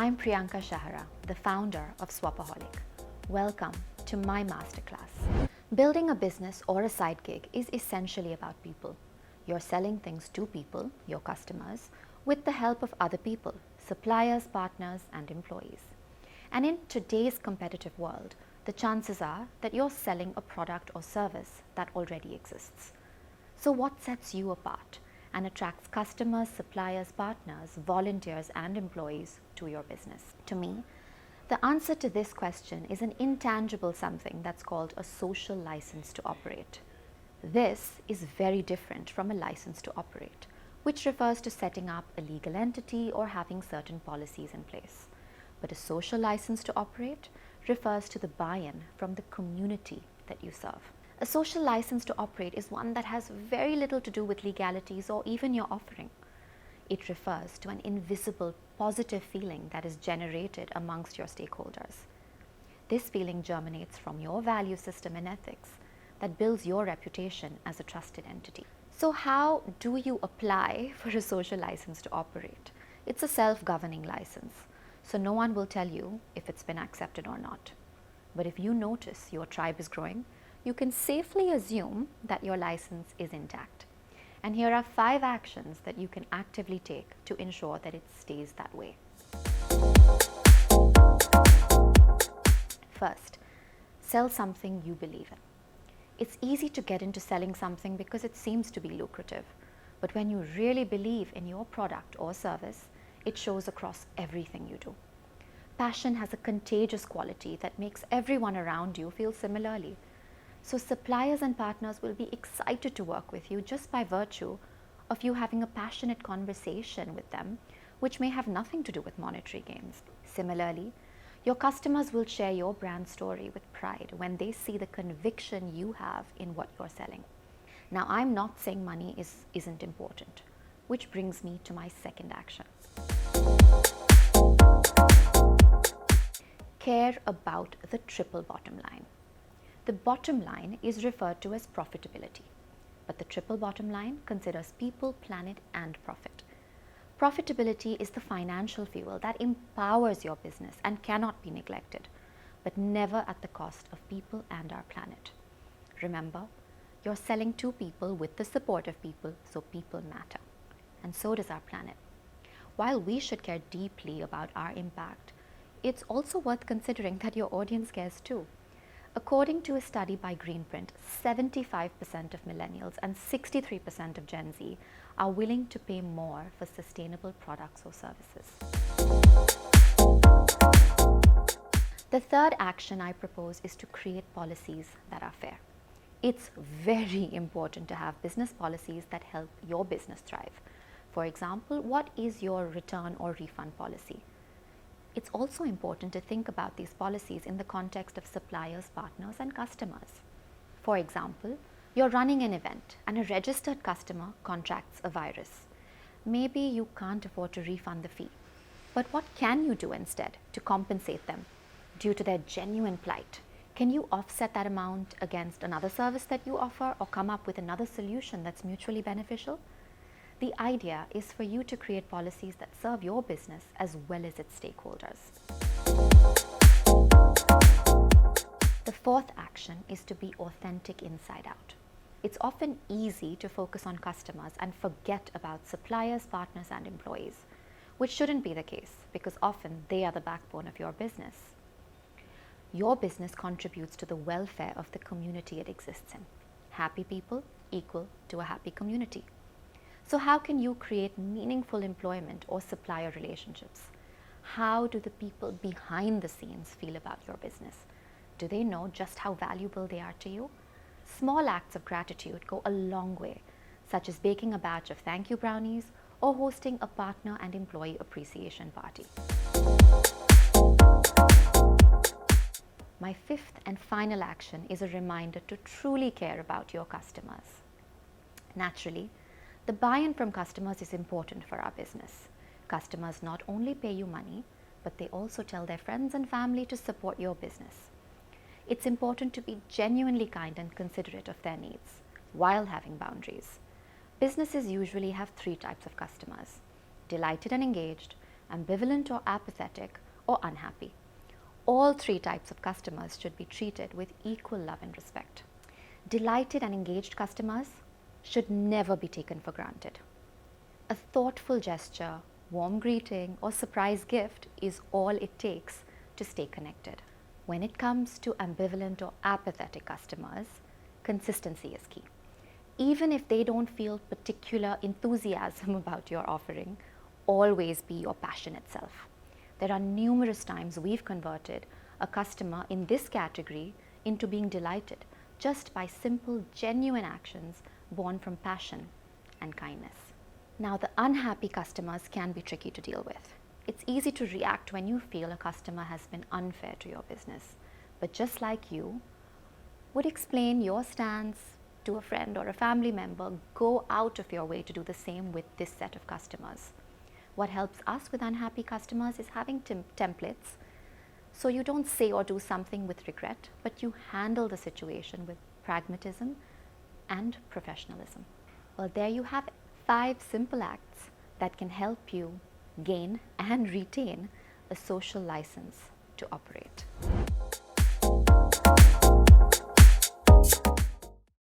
I'm Priyanka Shahra, the founder of Swapaholic. Welcome to my Masterclass. Building a business or a side gig is essentially about people. You're selling things to people, your customers, with the help of other people, suppliers, partners, and employees. And in today's competitive world, the chances are that you're selling a product or service that already exists. So what sets you apart and attracts customers, suppliers, partners, volunteers, and employees to your business? To me, the answer to this question is an intangible something that's called a social license to operate. This is very different from a license to operate, which refers to setting up a legal entity or having certain policies in place. But a social license to operate refers to the buy-in from the community that you serve. A social license to operate is one that has very little to do with legalities or even your offering. It refers to an invisible, positive feeling that is generated amongst your stakeholders. This feeling germinates from your value system and ethics that builds your reputation as a trusted entity. So how do you apply for a social license to operate? It's a self-governing license, so no one will tell you if it's been accepted or not. But if you notice your tribe is growing, you can safely assume that your license is intact. And here are 5 actions that you can actively take to ensure that it stays that way. First, sell something you believe in. It's easy to get into selling something because it seems to be lucrative. But when you really believe in your product or service, it shows across everything you do. Passion has a contagious quality that makes everyone around you feel similarly. So suppliers and partners will be excited to work with you just by virtue of you having a passionate conversation with them, which may have nothing to do with monetary gains. Similarly, your customers will share your brand story with pride when they see the conviction you have in what you're selling. Now, I'm not saying money isn't important, which brings me to my second action. Care about the triple bottom line. The bottom line is referred to as profitability, but the triple bottom line considers people, planet, and profit. Profitability is the financial fuel that empowers your business and cannot be neglected, but never at the cost of people and our planet. Remember, you're selling to people with the support of people, so people matter. And so does our planet. While we should care deeply about our impact, it's also worth considering that your audience cares too. According to a study by Greenprint, 75% of millennials and 63% of Gen Z are willing to pay more for sustainable products or services. The third action I propose is to create policies that are fair. It's very important to have business policies that help your business thrive. For example, what is your return or refund policy? It's also important to think about these policies in the context of suppliers, partners, and customers. For example, you're running an event and a registered customer contracts a virus. Maybe you can't afford to refund the fee, but what can you do instead to compensate them due to their genuine plight? Can you offset that amount against another service that you offer or come up with another solution that's mutually beneficial? The idea is for you to create policies that serve your business as well as its stakeholders. The fourth action is to be authentic inside out. It's often easy to focus on customers and forget about suppliers, partners, and employees, which shouldn't be the case because often they are the backbone of your business. Your business contributes to the welfare of the community it exists in. Happy people equal to a happy community. So how can you create meaningful employment or supplier relationships? How do the people behind the scenes feel about your business? Do they know just how valuable they are to you? Small acts of gratitude go a long way, such as baking a batch of thank you brownies or hosting a partner and employee appreciation party. My fifth and final action is a reminder to truly care about your customers. Naturally, the buy-in from customers is important for our business. Customers not only pay you money, but they also tell their friends and family to support your business. It's important to be genuinely kind and considerate of their needs while having boundaries. Businesses usually have 3 types of customers: delighted and engaged, ambivalent or apathetic, or unhappy. All three types of customers should be treated with equal love and respect. Delighted and engaged customers should never be taken for granted. A thoughtful gesture, warm greeting, or surprise gift is all it takes to stay connected. When it comes to ambivalent or apathetic customers, consistency is key. Even if they don't feel particular enthusiasm about your offering, always be your passionate self. There are numerous times we've converted a customer in this category into being delighted just by simple, genuine actions born from passion and kindness. Now, the unhappy customers can be tricky to deal with. It's easy to react when you feel a customer has been unfair to your business, but just like you would explain your stance to a friend or a family member, go out of your way to do the same with this set of customers. What helps us with unhappy customers is having templates, so you don't say or do something with regret, but you handle the situation with pragmatism and professionalism. Well, there you have it. 5 simple acts that can help you gain and retain a social license to operate.